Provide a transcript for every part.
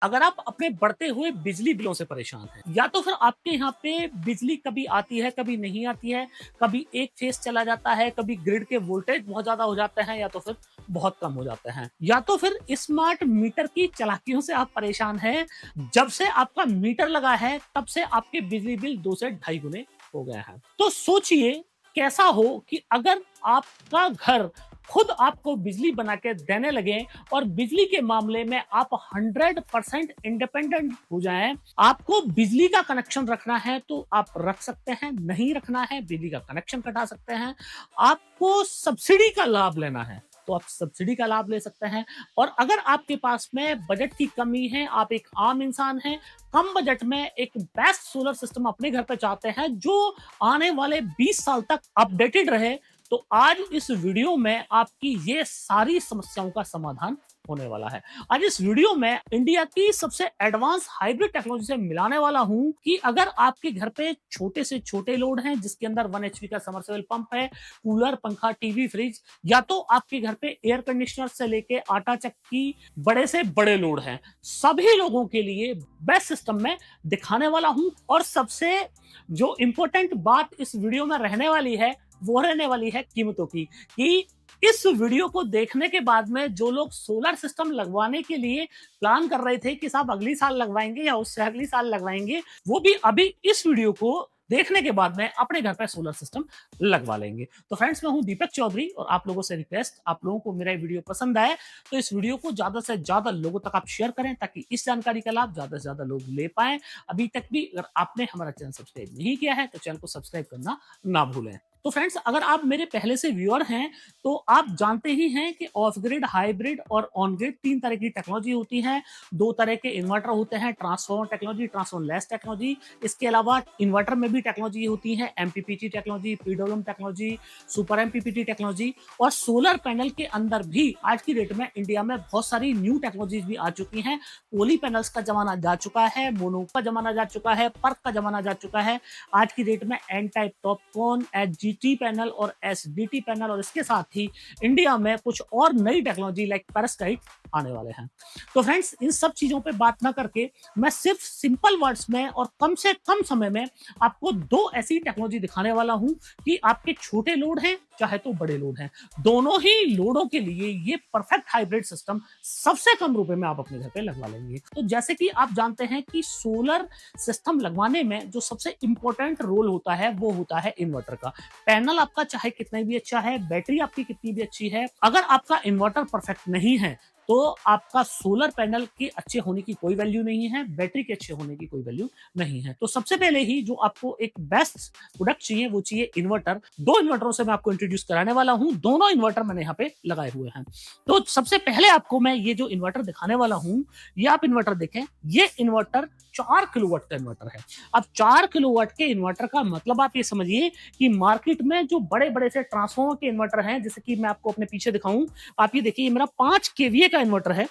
अगर आप अपने बढ़ते हुए बिजली बिलों से परेशान हैं या तो फिर आपके यहाँ पे बिजली कभी आती है कभी नहीं आती है, कभी एक फेज चला जाता है, कभी ग्रिड के वोल्टेज बहुत ज्यादा हो जाते हैं या तो फिर बहुत कम हो जाते हैं, या तो फिर स्मार्ट मीटर की चालाकियों से आप परेशान हैं। जब से आपका मीटर लगा है तब से आपके बिजली बिल 2 से 2.5 गुने हो गया है। तो सोचिए कैसा हो कि अगर आपका घर खुद आपको बिजली बना के देने लगे और बिजली के मामले में आप 100% इंडिपेंडेंट हो जाएं। आपको बिजली का कनेक्शन रखना है तो आप रख सकते हैं, नहीं रखना है बिजली का कनेक्शन कटा सकते हैं। आपको सब्सिडी का लाभ लेना है तो आप सब्सिडी का लाभ ले सकते हैं। और अगर आपके पास में बजट की कमी है, आप एक आम इंसान हैं, कम बजट में एक बेस्ट सोलर सिस्टम अपने घर पे चाहते हैं जो आने वाले 20 साल तक अपडेटेड रहे, तो आज इस वीडियो में आपकी ये सारी समस्याओं का समाधान होने वाला है। आज इस वीडियो में इंडिया की सबसे एडवांस हाइब्रिड टेक्नोलॉजी से मिलाने वाला हूं कि अगर आपके घर पे छोटे से छोटे लोड हैं जिसके अंदर 1 एचपी का समरसेबल पंप है, कूलर, पंखा, टीवी, फ्रिज, या तो आपके घर पे एयर कंडीशनर से लेके आटा चक्की, बड़े से बड़े लोड हैं, सभी लोगों के लिए बेस्ट सिस्टम में दिखाने वाला हूं। और सबसे जो इंपॉर्टेंट बात इस वीडियो में रहने वाली है वो रहने वाली है कीमतों की, कि इस वीडियो को देखने के बाद में जो लोग सोलर सिस्टम लगवाने के लिए प्लान कर रहे थे कि साहब अगली साल लगवाएंगे या उससे अगली साल लगवाएंगे, वो भी अभी इस वीडियो को देखने के बाद में अपने घर पर सोलर सिस्टम लगवा लेंगे। तो फ्रेंड्स, मैं हूं दीपक चौधरी और आप लोगों से रिक्वेस्ट, आप लोगों को मेरा वीडियो पसंद आए तो इस वीडियो को ज्यादा से ज्यादा लोगों तक आप शेयर करें ताकि इस जानकारी का लाभ ज्यादा से ज्यादा लोग ले पाए। अभी तक भी अगर आपने हमारा चैनल सब्सक्राइब नहीं किया है तो चैनल को सब्सक्राइब करना ना भूलें। तो फ्रेंड्स, अगर आप मेरे पहले से व्यूअर हैं तो आप जानते ही हैं कि ऑफ ग्रिड, हाइब्रिड और ऑन ग्रिड 3 तरह की टेक्नोलॉजी होती है। 2 तरह के इन्वर्टर होते हैं, ट्रांसफॉर्मर टेक्नोलॉजी, ट्रांसफॉर्मलेस टेक्नोलॉजी। इसके अलावा इन्वर्टर में भी टेक्नोलॉजी होती है, MPPT technology, PWM technology, super MPPT technology. और सोलर पैनल के अंदर भी आज की डेट में इंडिया में बहुत सारी न्यू टेक्नोलॉजीज भी आ चुकी हैं। पोली पैनल्स का जमाना जा चुका है, मोनो का जमाना जा चुका है, पर्क का जमाना जा चुका है। आज की डेट में N type Topcon, HGT panel और एसडीटी पैनल, और इसके साथ ही इंडिया में कुछ और नई टेक्नोलॉजी लाइक पेरिस्काइट आने वाले हैं। तो फ्रेंड्स, इन सब चीजों पे बात ना करके मैं सिर्फ सिंपल वर्ड्स में और कम से कम समय में आपको 2 ऐसी टेक्नोलॉजी दिखाने वाला हूं कि आपके छोटे लोड हैं चाहे तो बड़े लोड हैं, दोनों ही लोडों के लिए ये परफेक्ट हाइब्रिड सिस्टम सबसे कम रुपए में आप अपने घर पे लगवा लेंगे। तो जैसे कि आप जानते हैं कि सोलर सिस्टम लगवाने में जो सबसे इंपॉर्टेंट रोल होता है वो होता है इन्वर्टर का। पैनल आपका चाहे कितना भी अच्छा है, बैटरी आपकी कितनी भी अच्छी है, अगर आपका इन्वर्टर परफेक्ट नहीं है तो आपका सोलर पैनल के अच्छे होने की कोई वैल्यू नहीं है, बैटरी के अच्छे होने की कोई वैल्यू नहीं है। तो सबसे पहले ही जो आपको एक बेस्ट प्रोडक्ट चाहिए वो चाहिए इन्वर्टर। 2 इन्वर्टरों से मैं आपको इंट्रोड्यूस कराने वाला हूं, दोनों इन्वर्टर मैंने यहाँ पे लगाए हुए हैं। तो सबसे पहले आपको मैं ये जो इन्वर्टर दिखाने वाला हूं, ये आप इन्वर्टर देखें, ये इन्वर्टर 4 किलोवाट का इन्वर्टर है। अब 4 किलोवाट के इन्वर्टर का मतलब आप ये समझिए कि मार्केट में जो बड़े बड़े से ट्रांसफॉर्मर के इन्वर्टर हैं, जैसे कि मैं आपको अपने पीछे दिखाऊं, आप ये देखिए, ये मेरा 5 केवीए का इन्वर्टर है।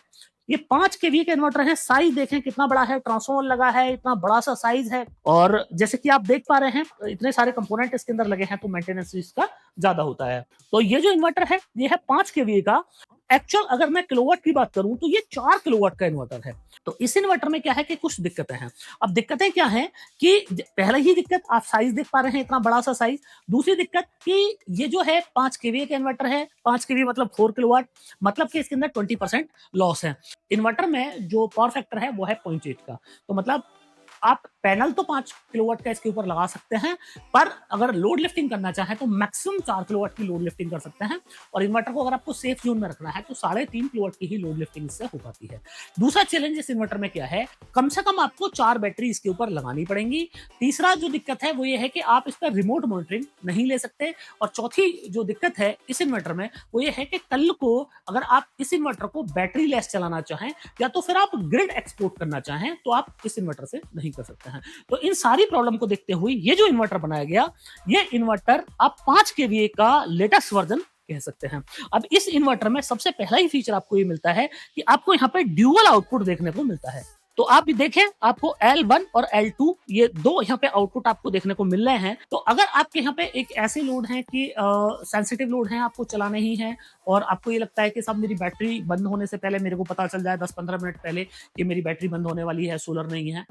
ये 5 केवीए का इन्वर्टर है, साइज देखें कितना बड़ा है, ट्रांसफॉर्मर लगा है, इतना बड़ा सा साइज है, और जैसे कि आप देख पा रहे हैं इतने सारे कंपोनेंट इसके अंदर लगे हैं तो मेंटेनेंस इसका ज्यादा होता है। तो ये जो इन्वर्टर है ये है 5 केवीए का। एक्चुअल अगर मैं किलोवाट की बात करूं तो ये 4 किलोवाट का इन्वर्टर है। तो इस इन्वर्टर में क्या है कि कुछ दिक्कतें हैं। अब दिक्कतें क्या हैं कि पहले ही दिक्कत, आप साइज देख पा रहे हैं, इतना बड़ा सा साइज। दूसरी दिक्कत कि ये जो है 5 केवीए का इन्वर्टर है, 5 केवीए मतलब 4 किलोवाट, मतलब कि इसके अंदर 20% लॉस है। इन्वर्टर में जो पावर फैक्टर है वो है 0.8 का। तो मतलब आप पैनल तो 5 किलोवाट का इसके ऊपर लगा सकते हैं, पर अगर लोड लिफ्टिंग करना चाहें तो मैक्सिमम 4 किलोवाट की लोड लिफ्टिंग कर सकते हैं। और इन्वर्टर को अगर आपको सेफ जोन में रखना है तो 3.5 किलोवाट की ही लोड लिफ्टिंग इससे हो पाती है। दूसरा चैलेंज इस इन्वर्टर में क्या है, कम से कम आपको 4 बैटरी इसके ऊपर लगानी पड़ेंगी। तीसरा जो दिक्कत है वो ये है कि आप इस पर रिमोट मॉनिटरिंग नहीं ले सकते। और चौथी जो दिक्कत है इस इन्वर्टर में वो ये है कि कल को अगर आप इस इन्वर्टर को बैटरी लेस चलाना चाहें या तो फिर आप ग्रिड एक्सपोर्ट करना चाहें तो आप इस इन्वर्टर से नहीं कर सकते हैं। तो इन सारी प्रॉब्लम को देखते हुए ये जो इन्वर्टर बनाया गया, ये इन्वर्टर आप 5 केवीए का लेटेस्ट वर्जन कह सकते हैं। अब इस इन्वर्टर में सबसे पहला ही फीचर आपको ये मिलता है कि आपको यहाँ पे ड्यूअल आउटपुट देखने को मिलता है। तो आप भी देखें, आपको L1 और L2 ये दो यहाँ पे आउटपुट आपको देखने को मिल रहे हैं। तो अगर आपके यहाँ पे एक ऐसे लोड है कि सेंसिटिव लोड है, आपको चलाना ही है और आपको ये लगता है कि साहब मेरी बैटरी बंद होने से पहले मेरे को पता चल जाए 10-15 मिनट पहले कि मेरी बैटरी बंद होने वाली है, सोलर नहीं है,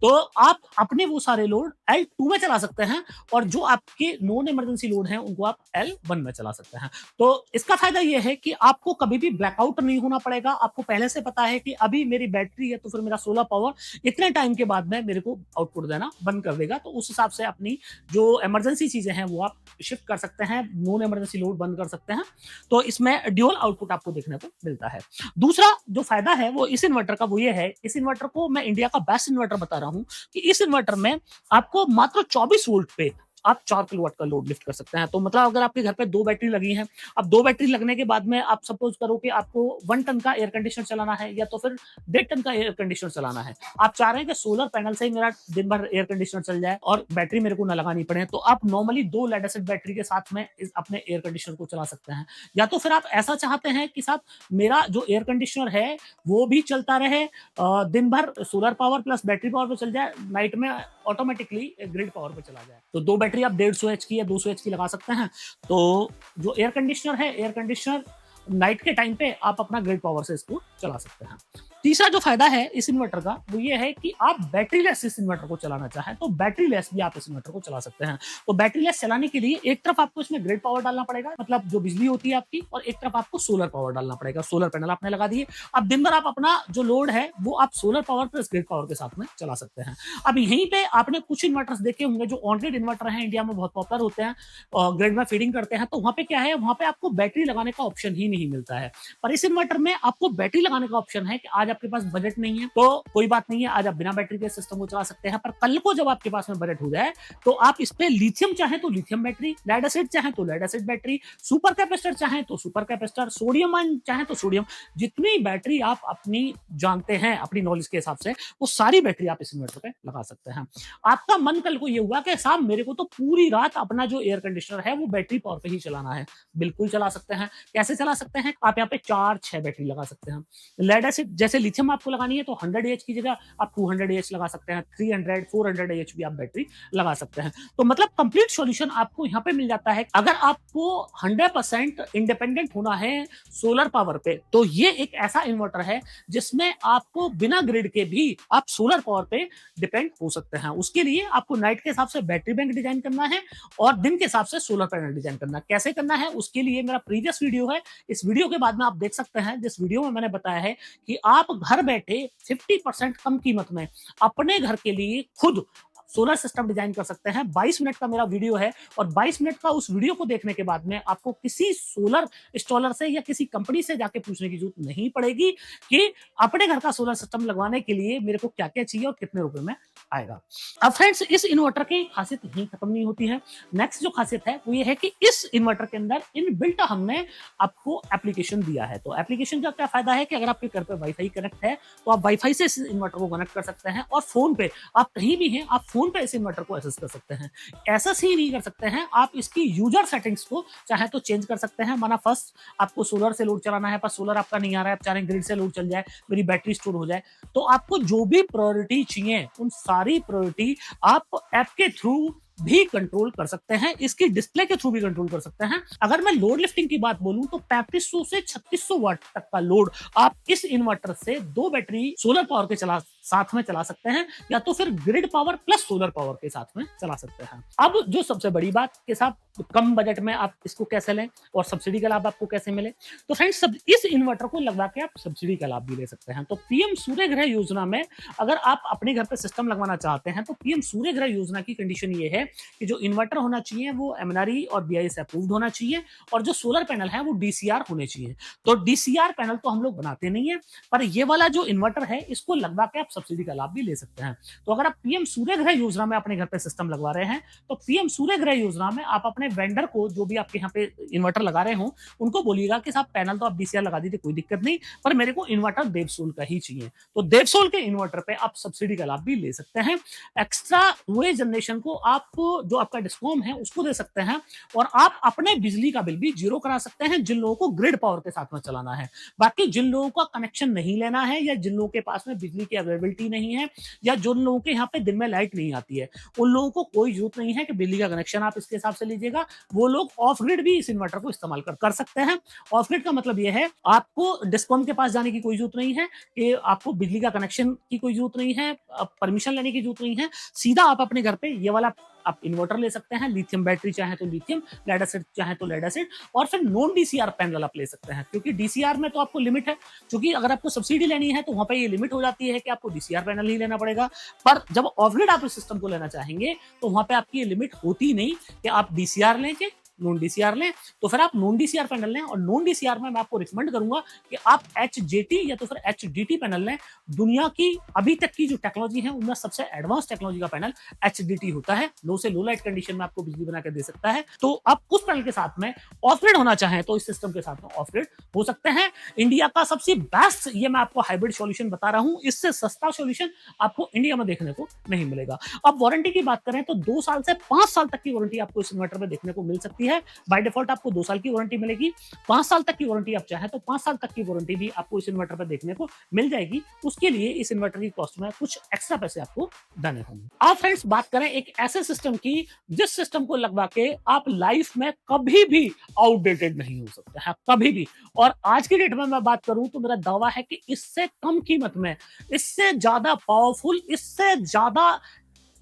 तो आप अपने वो सारे लोड L2 में चला सकते हैं और जो आपके नॉन इमरजेंसी लोड हैं उनको आप L1 में चला सकते हैं। तो इसका फायदा ये है कि आपको कभी भी ब्लैकआउट नहीं होना पड़ेगा। आपको पहले से पता है कि अभी मेरी बैटरी है तो फिर मेरा सोलर पावर इतने टाइम के बाद में मेरे को आउटपुट देना बंद कर देगा। तो उस हिसाब से अपनी जो इमरजेंसी चीजें हैं वो आप शिफ्ट कर सकते हैं, नॉन इमरजेंसी लोड बंद कर सकते हैं। तो इसमें ड्यूअल आउटपुट आपको देखने को मिलता है। दूसरा जो फायदा है वो इस इन्वर्टर का वो ये है, इस इन्वर्टर को मैं इंडिया का बेस्ट इन्वर्टर बता रहा हूं कि इस इन्वर्टर में आपको मात्र 24 वोल्ट पे आप 4 किलोवाट का लोड लिफ्ट कर सकते हैं। तो मतलब अगर आपके घर पे 2 बैटरी लगी हैं, अब 2 बैटरी लगने के बाद में आप सपोज करो कि आपको 1 टन का एयर कंडीशनर चलाना है या तो फिर 1.5 टन का एयर कंडीशनर चलाना है। आप चाह रहे हैं कि सोलर पैनल से ही मेरा दिन भर एयर कंडीशनर चल जाए और बैटरी मेरे को ना लगानी पड़े, तो आप नॉर्मली 2 लेड एसिड बैटरी के साथ में अपने एयर कंडीशनर को चला सकते हैं। या तो फिर आप ऐसा चाहते हैं कि साहब मेरा जो एयर कंडीशनर है वो भी चलता रहे, दिन भर solar power plus battery power पे चल जाए, नाइट में ऑटोमेटिकली ग्रिड पावर पे चला जाए। तो 2 बैटरी आप 150 एच की या 200 एच की लगा सकते हैं। तो जो एयर कंडीशनर है, एयर कंडीशनर नाइट के टाइम पे आप अपना ग्रिड पावर से इसको चला सकते हैं। तीसरा जो फायदा है इस इन्वर्टर का वो ये है कि आप बैटरी लेस इस इन्वर्टर को चलाना चाहें तो बैटरी लेस भी आप इस इन्वर्टर को चला सकते हैं। तो बैटरी लेस चलाने के लिए एक तरफ आपको इसमें ग्रिड पावर डालना पड़ेगा, मतलब जो बिजली होती है आपकी, और एक तरफ आपको सोलर पावर डालना पड़ेगा। सोलर पैनल आपने लगा दिए, अब दिन भर आप अपना जो लोड है वो आप solar power plus grid power के साथ में चला सकते हैं। अब यहीं पे आपने कुछ इन्वर्टर्स देखे होंगे जो ऑन ग्रिड इन्वर्टर है, इंडिया में बहुत पॉपुलर होते हैं और ग्रिड में फीडिंग करते हैं। तो वहां पे क्या है, वहां पे आपको बैटरी लगाने का ऑप्शन ही नहीं मिलता है। पर इस इन्वर्टर में आपको बैटरी लगाने का ऑप्शन है कि आज आपके पास बजट नहीं है तो कोई बात नहीं है, आज आप बिना बैटरी के सिस्टम को चला सकते हैं। पर कल को जब आपके पास में बजट हो जाए तो आप इस पे लिथियम चाहे तो लिथियम बैटरी, लेड एसिड चाहे तो lead acid battery, super capacitor चाहे तो सुपर कैपेसिटर, सोडियम आयन चाहे तो सोडियम, जितनी बैटरी आप अपनी जानते हैं अपनी नॉलेज के हिसाब से वो सारी बैटरी आप इस इन्वर्टर पे लगा सकते हैं। आपका मन कल को ये हुआ कि साहब मेरे को तो पूरी रात अपना जो एयर कंडीशनर है वो बैटरी पावर पे ही चलाना है, बिल्कुल चला सकते हैं। कैसे चला सकते हैं, आप यहाँ पे 4-6 बैटरी लगा सकते हैं। लेड एसिड जैसे लिथियम आपको लगानी है तो 100 एच की जगह आप 200 एच लगा सकते हैं, 300 400 एच भी आप बैटरी लगा सकते हैं। तो मतलब कंप्लीट सॉल्यूशन आपको यहाँ पे मिल जाता है। अगर आपको 100% इंडिपेंडेंट होना है सोलर पावर पे तो ये एक ऐसा इन्वर्टर है जिसमें आपको बिना ग्रिड के भी आप सोलर पावर पे डिपेंड हो सकते हैं। उसके लिए आपको नाइट के हिसाब से बैटरी बैंक डिजाइन करना है और दिन के हिसाब से सोलर पैनल डिजाइन करना है। कैसे करना है उसके लिए मेरा प्रीवियस वीडियो है, इस वीडियो के बाद में आप देख सकते हैं, जिस वीडियो में मैंने बताया है कि आप घर बैठे 50% कम कीमत में अपने घर के लिए खुद सोलर सिस्टम डिजाइन कर सकते हैं। 22 मिनट का मेरा वीडियो है और 22 मिनट का उस वीडियो को देखने के बाद में आपको किसी सोलर इंस्टॉलर से या किसी कंपनी से जाके पूछने की जरूरत नहीं पड़ेगी कि अपने घर का सोलर सिस्टम लगवाने के लिए मेरे को क्या क्या चाहिए और कितने रुपए में आएगा। अब फ्रेंड्स इस इन्वर्टर की खासियत यहीं खत्म नहीं होती है। नेक्स्ट जो खासियत है वो ये है कि इस इन्वर्टर के अंदर इनबिल्ट हमने आपको एप्लीकेशन दिया है। तो एप्लीकेशन का क्या फायदा है कि अगर आपके घर पे वाईफाई कनेक्ट है तो आप वाईफाई से इस इन्वर्टर को कनेक्ट कर सकते हैं और फोन पे आप कहीं भी हैं आप फोन पे इस इन्वर्टर को एक्सेस कर सकते हैं। ऐसा ही नहीं कर सकते हैं, आप इसकी यूजर सेटिंग्स को चाहे तो चेंज कर सकते हैं। माना फर्स्ट आपको सोलर से लोड चलाना है पर सोलर आपका नहीं आ रहा है, आप चाह रहे हैं ग्रिड से लोड चल जाए, मेरी बैटरी स्टोर हो जाए, तो आपको जो भी प्रायोरिटी चाहिए उन सारी प्रायोरिटी आप ऐप के थ्रू भी कंट्रोल कर सकते हैं, इसकी डिस्प्ले के थ्रू भी कंट्रोल कर सकते हैं। अगर मैं लोड लिफ्टिंग की बात बोलूं तो 3500 से 3600 वाट तक का लोड आप इस इन्वर्टर से 2 बैटरी सोलर पावर के साथ में चला सकते हैं या तो फिर grid power plus solar power के साथ में चला सकते हैं। अब जो सबसे बड़ी बात के साथ कम बजट में आप इसको कैसे लें और सब्सिडी का लाभ आपको कैसे मिले, तो फ्रेंड्स सब इस इन्वर्टर को लगवा के आप सब्सिडी का लाभ भी ले सकते हैं। तो पीएम सूर्य ग्रह योजना में अगर आप अपने घर पे सिस्टम लगवाना चाहते हैं तो पीएम सूर्य ग्रह योजना की कंडीशन ये है कि जो इन्वर्टर होना चाहिए वो एमएनआरई और बीआईएस अप्रूव्ड होना चाहिए और जो सोलर पैनल है वो डीसीआर होने चाहिए। तो डीसीआर पैनल तो हम लोग बनाते नहीं है, पर ये वाला जो इन्वर्टर है इसको लगवा के आप सब्सिडी का लाभ भी ले सकते हैं। तो अगर आप पीएम सूर्य ग्रह योजना में अपने घर पे सिस्टम लगवा रहे हैं तो पीएम सूर्य ग्रह योजना में आप अपने वेंडर को जो भी आपके यहाँ पे इन्वर्टर लगा रहे हो उनको बोलिएगा कि साहब पैनल तो आप डीसीआर लगा दीजिए, कोई दिक्कत नहीं, पर मेरे को इन्वर्टर देवसोल का ही चाहिए। तो देवसोल के इन्वर्टर पे आप सब्सिडी का लाभ भी ले सकते हैं। एक्स्ट्रा हुए जनरेशन को आप जो आपका डिस्कॉम है उसको दे सकते हैं, और आप अपने बिजली का बिल भी जीरो करा सकते हैं जिन लोगों को ग्रिड पावर के साथ में चलाना है। बाकी जिन लोगों का कनेक्शन नहीं लेना है, या जिन लोगों के पास में बिजली की अवेलेबिलिटी नहीं है, या जिन लोगों के यहाँ पे दिन में लाइट नहीं आती है, उन लोगों को कोई जरूरत नहीं है कि बिजली का कनेक्शन आप इसके हिसाब से लीजिएगा। वो लोग ऑफ ग्रिड भी इस इन्वर्टर को इस्तेमाल कर सकते हैं। ऑफ ग्रिड का मतलब यह है आपको डिस्कॉम के पास जाने की कोई जरूरत नहीं है, कि आपको बिजली का कनेक्शन की कोई जरूरत नहीं है, परमिशन लेने की जरूरत नहीं है। सीधा आप अपने घर पे ये वाला आप इन्वर्टर ले सकते हैं, लिथियम बैटरी चाहे तो लिथियम, लेड एसिड चाहे तो लेड एसिड, और फिर नॉन डीसीआर पैनल आप ले सकते हैं, क्योंकि डीसीआर में तो आपको लिमिट है, क्योंकि अगर आपको सब्सिडी लेनी है तो वहां पे ये लिमिट हो जाती है कि आपको डीसीआर पैनल ही लेना पड़ेगा। पर जब ऑफ ग्रिड आप इस सिस्टम को लेना चाहेंगे तो वहां पे आपकी ये लिमिट होती नहीं कि आप डीसीआर लेंगे, नॉन डीसीआर लें, तो फिर आप नॉन डीसीआर पैनल लें। और नॉन डीसीआर में मैं आपको रिकमेंड करूंगा कि आप एचजेटी या तो फिर एचडीटी पैनल लें। दुनिया की अभी तक की जो टेक्नोलॉजी है उनमें सबसे एडवांस टेक्नोलॉजी का पैनल एचडीटी होता है। लो से लो लाइट कंडीशन में आपको बिजली बना के दे सकता है। तो आप उस पैनल के साथ में ऑफ ग्रिड होना चाहें तो इस सिस्टम के साथ में ऑफ ग्रिड हो सकते हैं। इंडिया का सबसे बेस्ट ये मैं आपको हाइब्रिड सॉल्यूशन बता रहा हूं, इससे सस्ता सॉल्यूशन आपको इंडिया में देखने को नहीं मिलेगा। अब वारंटी की बात करें तो 2 साल से 5 साल तक की वारंटी आपको इस इन्वर्टर में देखने को मिल सकती है। बाय डिफॉल्ट आपको 2 साल की वारंटी मिलेगी। 5 साल तक की वारंटी आप चाहें तो 5 साल तक की वारंटी भी आपको इस इन्वर्टर पर देखने को मिल जाएगी। उसके लिए इस इन्वर्टर की कॉस्ट में कुछ एक्स्ट्रा पैसे आपको देने होंगे। अब फ्रेंड्स बात करें एक ऐसे सिस्टम की जिस सिस्टम को लगवा के आप लाइफ में कभी भी आउटडेटेड नहीं हो सकते हैं, कभी भी। और आज की डेट में मैं बात करूं तो मेरा दावा है कि इससे कम कीमत में, इससे ज्यादा पावरफुल, इससे ज्यादा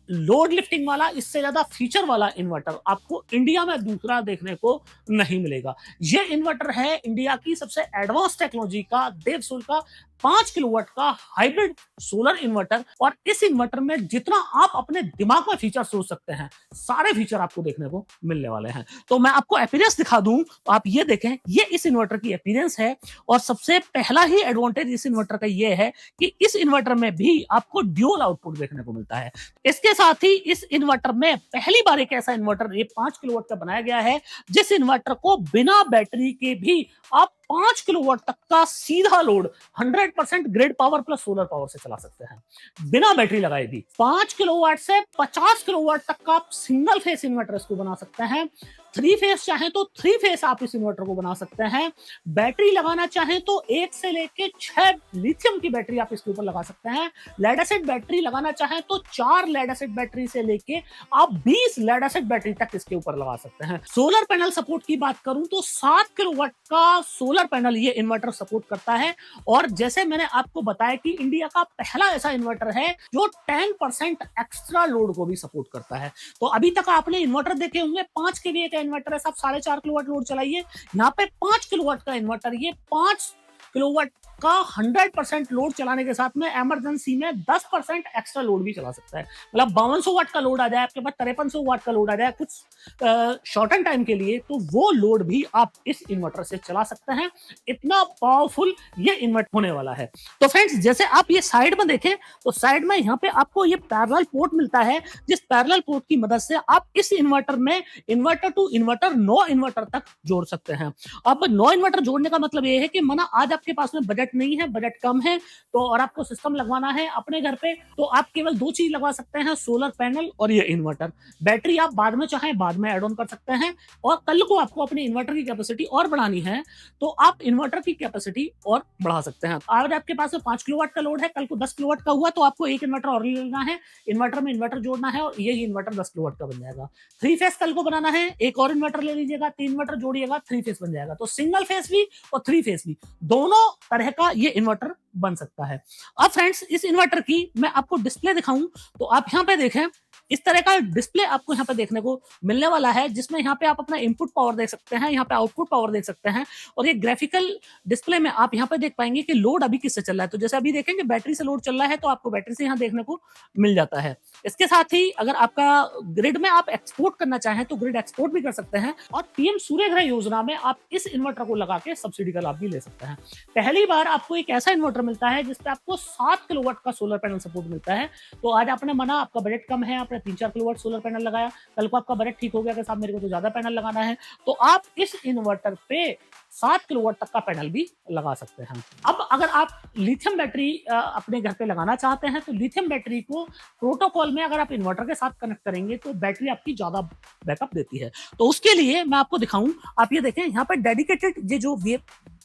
लोड लिफ्टिंग वाला, इससे ज्यादा फीचर वाला इन्वर्टर आपको इंडिया में दूसरा देखने को नहीं मिलेगा। यह इन्वर्टर है इंडिया की सबसे एडवांस टेक्नोलॉजी का, देवसोल का 5 किलोवाट का हाइब्रिड सोलर इन्वर्टर। और इस इन्वर्टर में जितना आप अपने दिमाग में फीचर सोच सकते हैं, सारे फीचर आपको देखने को मिलने वाले हैं। तो मैं आपको अपीयरेंस दिखा दूं तो आप ये देखें, ये इस इन्वर्टर की अपीयरेंस है। और सबसे पहला ही एडवांटेज इस इन्वर्टर का ये है कि इस इन्वर्टर में भी आपको ड्यूल आउटपुट देखने को मिलता है। इसके साथ ही इस इन्वर्टर में पहली बार एक ऐसा इन्वर्टर, ये 5 किलोवाट का बनाया गया है, जिस इन्वर्टर को बिना बैटरी के भी आप 5 किलोवाट तक का सीधा load 100% grid power plus solar power से चला सकते हैं, बिना बैटरी लगाए भी। 5 किलोवाट से 50 किलोवाट तक का आप सिंगल फेस इन्वर्टर इसको बना सकते हैं। 3 फेस चाहे तो 3 फेस आप इस इन्वर्टर को बना सकते हैं। बैटरी लगाना चाहे तो 1 से लेके 6 लिथियम की बैटरी आप इसके ऊपर लगा सकते हैं। लेड एसिड बैटरी लगाना चाहे तो 4 लेड एसिड बैटरी से लेके आप 20 लेड एसिड बैटरी तक इसके ऊपर लगा सकते हैं। सोलर पैनल सपोर्ट की बात करूं तो 7 किलोवाट का सोलर पैनल ये इन्वर्टर सपोर्ट करता है। और जैसे मैंने आपको बताया कि इंडिया का पहला ऐसा इन्वर्टर है जो 10% एक्स्ट्रा लोड को भी सपोर्ट करता है। तो अभी तक आपने इन्वर्टर देखे होंगे, 5 केवीए का इन्वर्टर है, साहब 4.5 किलोवाट लोड चलाइए। यहाँ पे 5 किलोवाट का इन्वर्टर, ये 5 किलोवाट का 100% लोड चलाने के साथ में इमरजेंसी में 10% एक्स्ट्रा लोड भी चला सकता है। मतलब 5200 वाट का लोड आ जाए, आपके पास 5300 वाट का लोड आ जाए कुछ शॉर्टन टाइम के लिए, तो वो लोड भी आप इस इन्वर्टर से चला सकते हैं। इतना पावरफुल ये इन्वर्टर होने वाला है। तो फ्रेंड्स जैसे आप ये साइड में देखें तो साइड में यहाँ पे आपको ये पैरेलल पोर्ट मिलता है, जिस पैरेलल पोर्ट की मदद से आप इस इन्वर्टर में इन्वर्टर टू इन्वर्टर 9 इन्वर्टर तक जोड़ सकते हैं। अब 9 इन्वर्टर जोड़ने का मतलब ये है कि माना आज आपके पास में बजट नहीं है, बजट कम है, तो और आपको सिस्टम लगवाना है अपने घर पे, तो आप केवल 2 चीज लगवा सकते हैं, सोलर पैनल और ये इन्वर्टर। बैटरी आप बाद में चाहें बाद में ऐड ऑन कर सकते हैं। और कल को आपको अपने इन्वर्टर की कैपेसिटी और बढ़ानी है तो आप इन्वर्टर की कैपेसिटी और बढ़ा सकते हैं। आज आपके पास 5 किलोवाट का लोड है, कल को 10 किलोवाट का हुआ तो आपको एक इन्वर्टर और लेना है, इन्वर्टर में इन्वर्टर जोड़ना है और यही इन्वर्टर 10 किलोवाट का बन जाएगा। 3 फेस कल को बनाना है, एक और इन्वर्टर ले लीजिएगा, 3 इन्वर्टर जोड़िएगा, 3 फेस बन जाएगा। तो सिंगल फेस भी और 3 फेस भी दोनों तरह का ये इन्वर्टर बन सकता है। अब फ्रेंड्स इस इन्वर्टर की मैं आपको डिस्प्ले दिखाऊं तो आप यहां पे देखें, इस तरह का डिस्प्ले आपको यहाँ पे देखने को मिलने वाला है, जिसमें यहाँ पे आप अपना इनपुट पावर देख सकते हैं, यहाँ पे आउटपुट पावर देख सकते हैं। और ये ग्राफिकल डिस्प्ले में आप यहाँ पे देख पाएंगे कि लोड अभी किससे चल रहा है। तो जैसे अभी देखेंगे बैटरी से लोड चल रहा है तो आपको बैटरी से यहाँ देखने को मिल जाता है। इसके साथ ही अगर आपका ग्रिड में आप एक्सपोर्ट करना चाहें तो ग्रिड एक्सपोर्ट भी कर सकते हैं। और पीएम सूर्यघर योजना में आप इस इन्वर्टर को लगा के सब्सिडी का लाभ भी ले सकते हैं। पहली बार आपको एक ऐसा इन्वर्टर मिलता है जिसपे आपको 7 किलोवाट का सोलर पैनल सपोर्ट मिलता है। तो आज आपने माना आपका बजट कम है, आपने 3-4 किलोवाट सोलर पैनल लगाया, कल को आपका बजट ठीक हो गया कि साहब मेरे को तो ज्यादा पैनल लगाना है, तो आप इस इन्वर्टर पे 7 किलोवाट तक का पैनल भी लगा सकते हैं। अब अगर आप लिथियम बैटरी अपने घर पे लगाना चाहते हैं तो लिथियम बैटरी को प्रोटोकॉल में अगर आप इन्वर्टर के साथ कनेक्ट करेंगे तो बैटरी आपकी ज़्यादा बैकअप देती है। तो उसके लिए मैं आपको दिखाऊँ, आप ये देखें यहाँ पे डेडिकेटेड ये जो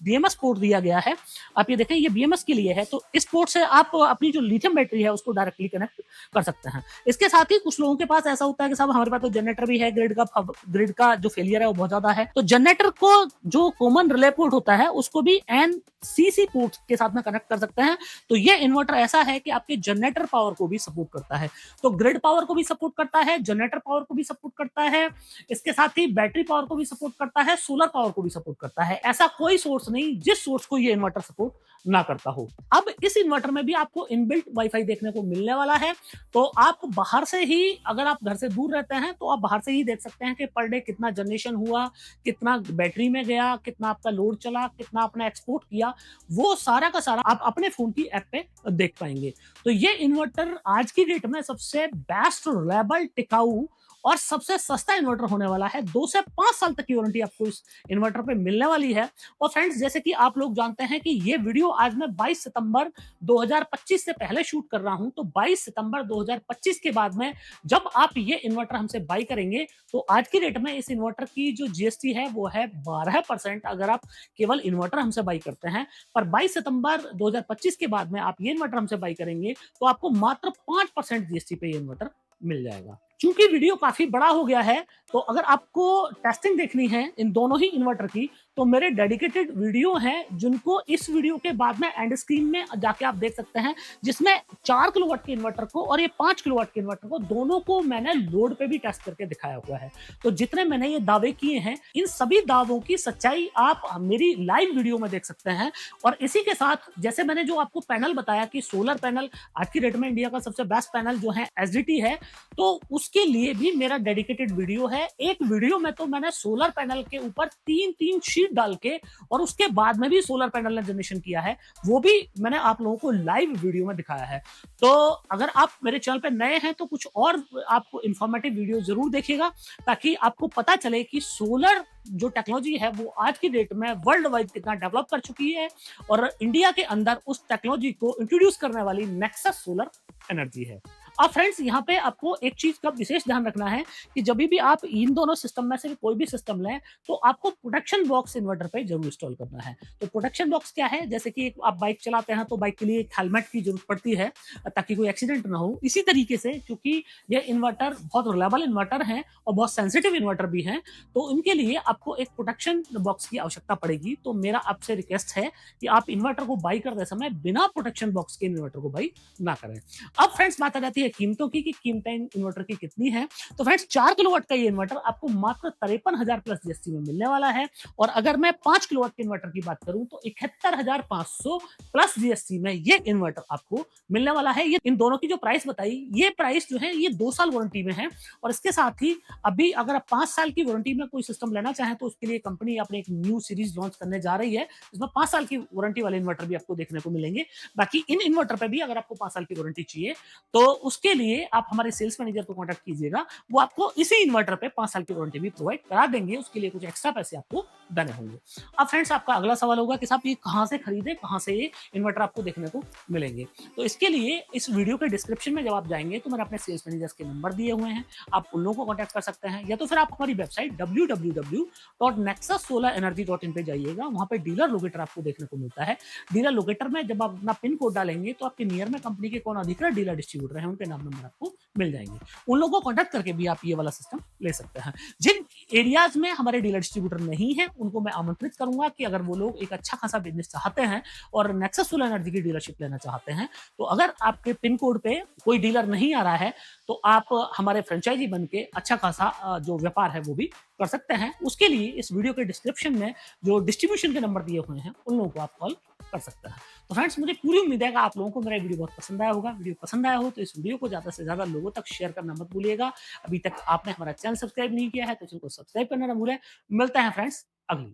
बीएमएस पोर्ट दिया गया है, आप ये देखें ये बीएमएस के लिए है, तो इस पोर्ट से आप अपनी जो लिथियम बैटरी है उसको डायरेक्टली कनेक्ट कर सकते हैं। इसके साथ ही कुछ लोगों के पास ऐसा होता है कि साहब हमारे पास तो जनरेटर भी है, ग्रिड का जो फेलियर है वो बहुत ज्यादा है, तो जनरेटर को जो कॉमन रिले पोर्ट होता है उसको भी एनसीसी पोर्ट के साथ में कनेक्ट कर सकते हैं। तो ये इन्वर्टर ऐसा है कि आपके जनरेटर पावर को भी सपोर्ट करता है, तो ग्रिड पावर को भी सपोर्ट करता है, जनरेटर पावर को भी सपोर्ट करता है, इसके साथ ही बैटरी पावर को भी सपोर्ट करता है, सोलर पावर को भी सपोर्ट करता है। ऐसा कोई सोर्स नहीं जिस सोर्स को ये इन्वर्टर सपोर्ट ना करता हो। अब इस इन्वर्टर में भी आपको इनबिल्ट वाईफाई देखने को मिलने वाला है, तो आप बाहर से ही, अगर आप घर से दूर रहते हैं तो आप बाहर से ही देख सकते हैं कि पर डे कितना जनरेशन हुआ, कितना बैटरी में गया, कितना आपका लोड चला, कितना आपने एक्सपोर्ट किया, वो सारा का सारा आप अपने फोन की ऐप पे देख पाएंगे। तो ये इन्वर्टर आज की डेट में सबसे बेस्ट, रिलायबल, टिकाऊ और सबसे सस्ता इन्वर्टर होने वाला है। 2 से 5 साल तक की वारंटी आपको इस इन्वर्टर पे मिलने वाली है। और फ्रेंड्स, जैसे कि आप लोग जानते हैं कि ये वीडियो आज मैं 22 सितंबर 2025 से पहले शूट कर रहा हूं, तो 22 सितंबर 2025 के बाद में जब आप ये इन्वर्टर हमसे बाई करेंगे तो आज की डेट में इस इन्वर्टर की जो जीएसटी है वो है 12%, अगर आप केवल इन्वर्टर हमसे बाई करते हैं। पर 22 सितंबर 2025 के बाद में आप ये इन्वर्टर हमसे बाई करेंगे तो आपको मात्र 5% जीएसटी पे ये इन्वर्टर मिल जाएगा। चूंकि वीडियो काफी बड़ा हो गया है, तो अगर आपको टेस्टिंग देखनी है इन दोनों ही इन्वर्टर की, तो मेरे डेडिकेटेड वीडियो हैं जिनको इस वीडियो के बाद में एंड स्क्रीन में जाके आप देख सकते हैं, जिसमें 4 किलोवाट के इन्वर्टर को और ये 5 किलोवाट के इन्वर्टर को, दोनों को मैंने लोड पे भी टेस्ट करके दिखाया हुआ है। तो जितने मैंने ये दावे किए हैं, इन सभी दावों की सच्चाई आप मेरी लाइव वीडियो में देख सकते हैं। और इसी के साथ, जैसे मैंने जो आपको पैनल बताया कि सोलर पैनल आज की डेट में इंडिया का सबसे बेस्ट पैनल जो है एसडीटी है, तो उसके लिए भी मेरा डेडिकेटेड वीडियो है। एक वीडियो में तो मैंने सोलर पैनल के ऊपर 3-3 शीट डाल के और उसके बाद में भी सोलर पैनल ने जनरेशन किया है, वो भी मैंने आप लोगों को लाइव वीडियो में दिखाया है। तो अगर आप मेरे चैनल पे नए हैं तो कुछ और आपको इंफॉर्मेटिव वीडियो जरूर देखिएगा, ताकि आपको पता चले कि सोलर जो टेक्नोलॉजी है वो आज की डेट में वर्ल्ड वाइड कितना डेवलप कर चुकी है, और इंडिया के अंदर उस टेक्नोलॉजी को इंट्रोड्यूस करने वाली नेक्सस सोलर एनर्जी है। अब फ्रेंड्स, यहाँ पे आपको एक चीज का विशेष ध्यान रखना है कि जब भी आप इन दोनों सिस्टम में से कोई भी सिस्टम लें तो आपको प्रोटेक्शन बॉक्स इन्वर्टर पे जरूर इंस्टॉल करना है। तो प्रोटेक्शन बॉक्स क्या है? जैसे कि आप बाइक चलाते हैं तो बाइक के लिए एक हेलमेट की जरूरत पड़ती है ताकि कोई एक्सीडेंट ना हो। इसी तरीके से, क्योंकि ये इन्वर्टर बहुत रिलायबल इन्वर्टर है और बहुत सेंसिटिव इन्वर्टर भी है, तो इनके लिए आपको एक प्रोटेक्शन बॉक्स की आवश्यकता पड़ेगी। तो मेरा आपसे रिक्वेस्ट है कि आप इन्वर्टर को बाई करते समय बिना प्रोटेक्शन बॉक्स के इन्वर्टर को बाई ना करें। अब फ्रेंड्स, बात आ जाती है कीमतों की कि कीमतें इन्वर्टर की कितनी है। तो फ्रेंड्स, 4 किलोवाट का ये इन्वर्टर आपको मात्र 53,000 प्लस जीएसटी में मिलने वाला है, और अगर मैं 5 किलोवाट के इन्वर्टर की बात करूं तो 71,500 प्लस जीएसटी में ये इन्वर्टर आपको मिलने वाला है। ये इन दोनों की जो प्राइस बताई, ये प्राइस जो है ये 2 साल वारंटी में है। और इसके साथ ही अभी अगर आप 5 साल की वारंटी में कोई सिस्टम लेना चाहें तो उसके लिए कंपनी अपने एक न्यू सीरीज लॉन्च करने जा रही है, इसमें 5 साल की वारंटी वाले इन्वर्टर भी आपको देखने को मिलेंगे। बाकी इन इन्वर्टर पे भी अगर आपको 5 साल की वारंटी चाहिए तो उसके लिए आप हमारे सेल्स मैनेजर को कांटेक्ट कीजिएगा, वो आपको इसी इन्वर्टर पे 5 साल की वारंटी भी प्रोवाइड करा देंगे। उसके लिए कुछ एक्स्ट्रा पैसे आपको देने होंगे। अब फ्रेंड्स, आपका अगला सवाल होगा कि साहब ये कहां से खरीदे, कहां से ये इन्वर्टर आपको देखने को मिलेंगे। तो इसके लिए इस वीडियो के डिस्क्रिप्शन में जब आप जाएंगे तो मैंने अपने सेल्स मैनेजर्स के नंबर दिए हुए हैं, आप उन लोगों को कांटेक्ट कर सकते हैं, या तो फिर आप हमारी वेबसाइट www.nexussolarenergy.in पे जाइएगा। वहां पे डीलर लोकेटर आपको देखने को मिलता है। डीलर लोकेटर में जब आप अपना पिन कोड डालेंगे तो आपके नियर में कंपनी के कौन अधिकृत डीलर डिस्ट्रीब्यूटर है उनके नाम नंबर आपको मिल जाएंगे। उन लोगों को कांटेक्ट करके भी आप ये वाला सिस्टम ले सकते हैं। जिन एरियाज में हमारे डीलर डिस्ट्रीब्यूटर नहीं है उनको मैं आमंत्रित करूंगा कि अगर वो लोग एक अच्छा खासा बिजनेस चाहते हैं और नेक्सस सोलर एनर्जी की डीलरशिप लेना चाहते हैं, तो अगर आपके पिन कोड पे कोई डीलर नहीं आ रहा है तो आप हमारे फ्रेंचाइजी बन के अच्छा खासा जो व्यापार है वो भी कर सकते हैं। उसके लिए इस वीडियो के डिस्क्रिप्शन में जो डिस्ट्रीब्यूशन के नंबर दिए हुए हैं उन लोगों को आप कॉल कर सकते हैं। तो फ्रेंड्स, मुझे पूरी उम्मीद है कि आप लोगों को मेरा वीडियो बहुत पसंद आया होगा। वीडियो पसंद आया हो तो इस वीडियो को ज़्यादा से ज़्यादा लोगों तक शेयर करना मत भूलिएगा। अभी तक आपने हमारा चैनल सब्सक्राइब नहीं किया है तो चैनल को सब्सक्राइब करना ना भूलें। मिलते हैं फ्रेंड्स अगली